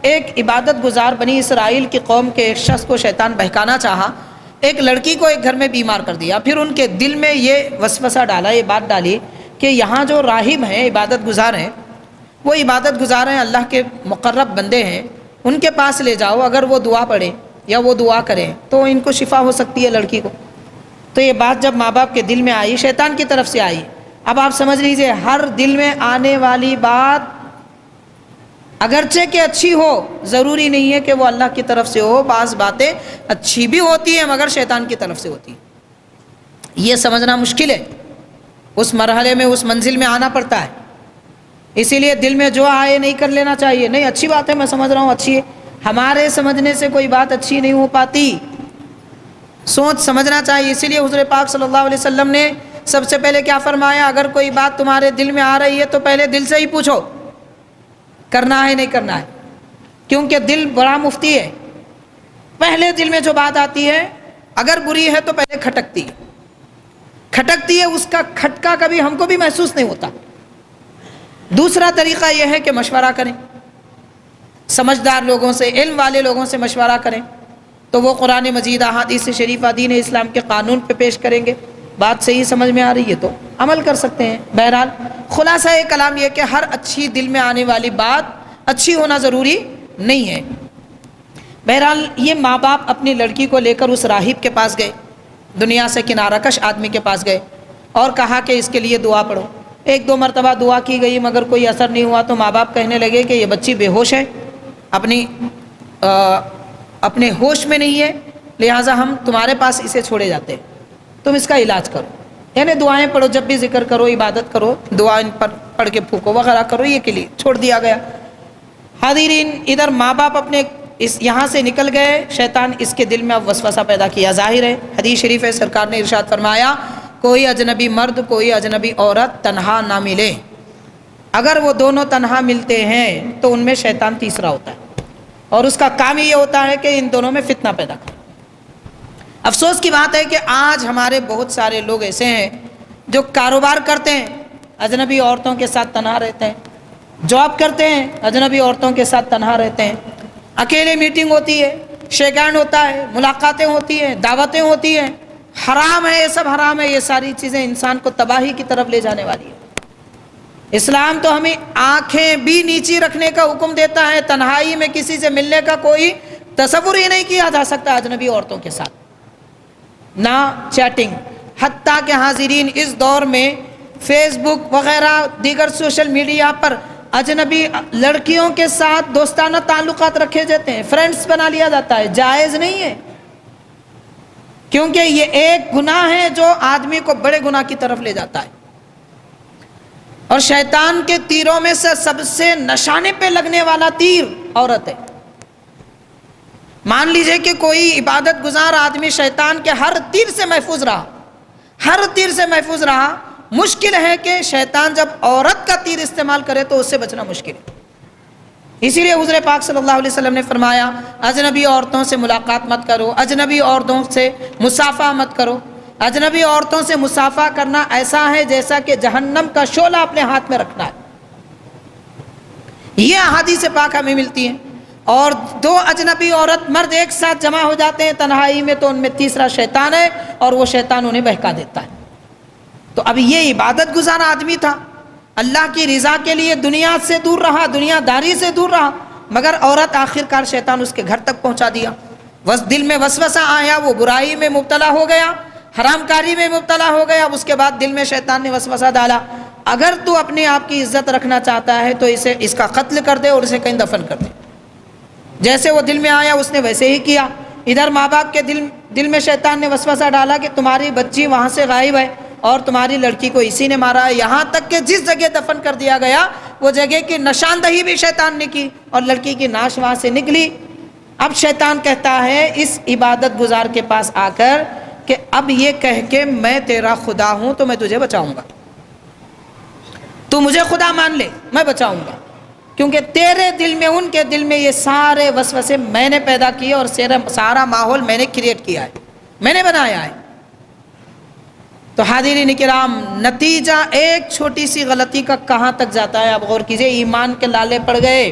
ایک عبادت گزار بنی اسرائیل کی قوم کے ایک شخص کو شیطان بہکانا چاہا، ایک لڑکی کو ایک گھر میں بیمار کر دیا، پھر ان کے دل میں یہ وسوسہ ڈالا، یہ بات ڈالی کہ یہاں جو راہب ہیں، عبادت گزار ہیں، وہ عبادت گزار ہیں، اللہ کے مقرب بندے ہیں، ان کے پاس لے جاؤ، اگر وہ دعا پڑھیں یا وہ دعا کریں تو ان کو شفا ہو سکتی ہے لڑکی کو۔ تو یہ بات جب ماں باپ کے دل میں آئی، شیطان کی طرف سے آئی۔ اب آپ سمجھ لیجئے، ہر دل میں آنے والی بات اگرچہ کہ اچھی ہو، ضروری نہیں ہے کہ وہ اللہ کی طرف سے ہو، بعض باتیں اچھی بھی ہوتی ہیں مگر شیطان کی طرف سے ہوتی ہیں۔ یہ سمجھنا مشکل ہے، اس مرحلے میں، اس منزل میں آنا پڑتا ہے۔ اسی لیے دل میں جو آئے نہیں کر لینا چاہیے، نہیں اچھی بات ہے، میں سمجھ رہا ہوں اچھی ہے، ہمارے سمجھنے سے کوئی بات اچھی نہیں ہو پاتی، سوچ سمجھنا چاہیے۔ اسی لیے حضور پاک صلی اللہ علیہ وسلم نے سب سے پہلے کیا فرمایا؟ اگر کوئی بات تمہارے دل میں آ رہی ہے تو پہلے دل سے ہی پوچھو کرنا ہے نہیں کرنا ہے، کیونکہ دل بڑا مفتی ہے۔ پہلے دل میں جو بات آتی ہے اگر بری ہے تو پہلے کھٹکتی ہے، اس کا کھٹکا کبھی ہم کو بھی محسوس نہیں ہوتا۔ دوسرا طریقہ یہ ہے کہ مشورہ کریں، سمجھدار لوگوں سے، علم والے لوگوں سے مشورہ کریں تو وہ قرآن مجید، احادیث شریفہ، دین اسلام کے قانون پہ پیش کریں گے، بات صحیح سمجھ میں آ رہی ہے تو عمل کر سکتے ہیں۔ بہرحال خلاصہ کلام یہ کہ ہر اچھی دل میں آنے والی بات اچھی ہونا ضروری نہیں ہے۔ بہرحال یہ ماں باپ اپنی لڑکی کو لے کر اس راہب کے پاس گئے، دنیا سے کنارہ کش آدمی کے پاس گئے اور کہا کہ اس کے لیے دعا پڑھو۔ ایک دو مرتبہ دعا کی گئی مگر کوئی اثر نہیں ہوا، تو ماں باپ کہنے لگے کہ یہ بچی بے ہوش ہے، اپنے ہوش میں نہیں ہے، لہٰذا ہم تمہارے پاس اسے چھوڑے جاتے ہیں، تم اس کا علاج کرو، یعنی دعائیں پڑھو، جب بھی ذکر کرو، عبادت کرو، دعا ان پر پڑھ کے پھونکو وغیرہ کرو، یہ کے لیے چھوڑ دیا گیا۔ حاضرین، ادھر ماں باپ اپنے یہاں سے نکل گئے، شیطان اس کے دل میں اب وسوسہ پیدا کیا۔ ظاہر ہے، حدیث شریف ہے، سرکار نے ارشاد فرمایا، کوئی اجنبی مرد کوئی اجنبی عورت تنہا نہ ملے، اگر وہ دونوں تنہا ملتے ہیں تو ان میں شیطان تیسرا ہوتا ہے، اور اس کا کام یہ ہوتا ہے کہ ان دونوں میں فتنہ پیدا کرے۔ افسوس کی بات ہے کہ آج ہمارے بہت سارے لوگ ایسے ہیں جو کاروبار کرتے ہیں، اجنبی عورتوں کے ساتھ تنہا رہتے ہیں، جاب کرتے ہیں، اجنبی عورتوں کے ساتھ تنہا رہتے ہیں، اکیلے میٹنگ ہوتی ہے، شیک ہینڈ ہوتا ہے، ملاقاتیں ہوتی ہیں، دعوتیں ہوتی ہیں، حرام ہے، یہ سب حرام ہے۔ یہ ساری چیزیں انسان کو تباہی کی طرف لے جانے والی ہے۔ اسلام تو ہمیں آنکھیں بھی نیچی رکھنے کا حکم دیتا ہے، تنہائی میں کسی سے ملنے کا کوئی تصور ہی نہیں کیا جا سکتا اجنبی عورتوں کے ساتھ، نہ چیٹنگ۔ حتیٰ کہ حاضرین، اس دور میں فیس بک وغیرہ دیگر سوشل میڈیا پر اجنبی لڑکیوں کے ساتھ دوستانہ تعلقات رکھے جاتے ہیں، فرینڈز بنا لیا جاتا ہے، جائز نہیں ہے، کیونکہ یہ ایک گناہ ہے جو آدمی کو بڑے گناہ کی طرف لے جاتا ہے، اور شیطان کے تیروں میں سے سب سے نشانے پہ لگنے والا تیر عورت ہے۔ مان لیجئے کہ کوئی عبادت گزار آدمی شیطان کے ہر تیر سے محفوظ رہا، ہر تیر سے محفوظ رہا، مشکل ہے کہ شیطان جب عورت کا تیر استعمال کرے تو اس سے بچنا مشکل ہے۔ اسی لیے حضور پاک صلی اللہ علیہ وسلم نے فرمایا، اجنبی عورتوں سے ملاقات مت کرو، اجنبی عورتوں سے مصافحہ مت کرو۔ اجنبی عورتوں سے مصافحہ کرنا ایسا ہے جیسا کہ جہنم کا شعلہ اپنے ہاتھ میں رکھنا ہے۔ یہ احادیث پاک ہمیں ملتی ہیں۔ اور دو اجنبی عورت مرد ایک ساتھ جمع ہو جاتے ہیں تنہائی میں تو ان میں تیسرا شیطان ہے، اور وہ شیطان انہیں بہکا دیتا ہے۔ تو اب یہ عبادت گزار آدمی تھا، اللہ کی رضا کے لیے دنیا سے دور رہا، دنیا داری سے دور رہا، مگر عورت آخرکار شیطان اس کے گھر تک پہنچا دیا۔ دل میں وسوسہ آیا، وہ برائی میں مبتلا ہو گیا، حرام کاری میں مبتلا ہو گیا، اس کے بعد دل میں شیطان نے وسوسہ ڈالا، اگر تو اپنے آپ کی عزت رکھنا چاہتا ہے تو اس کا قتل کر دے اور اسے کہیں دفن کر دے۔ جیسے وہ دل میں آیا اس نے ویسے ہی کیا۔ ادھر ماں باپ کے دل میں شیطان نے وسوسہ ڈالا کہ تمہاری بچی وہاں سے غائب ہے اور تمہاری لڑکی کو اسی نے مارا ہے، یہاں تک کہ جس جگہ دفن کر دیا گیا وہ جگہ کی نشاندہی بھی شیطان نے کی اور لڑکی کی ناش وہاں سے نکلی۔ اب شیطان کہتا ہے اس عبادت گزار کے پاس آ کر کہ اب یہ کہہ کے میں تیرا خدا ہوں تو میں تجھے بچاؤں گا، تو مجھے خدا مان لے میں بچاؤں گا، کیونکہ تیرے دل میں، ان کے دل میں یہ سارے وسوسے میں نے پیدا کیے اور سارا ماحول میں نے کریٹ کیا ہے، میں نے بنایا ہے۔ تو حاضرین کرام، نتیجہ ایک چھوٹی سی غلطی کا کہاں تک جاتا ہے آپ غور کیجئے۔ ایمان کے لالے پڑ گئے،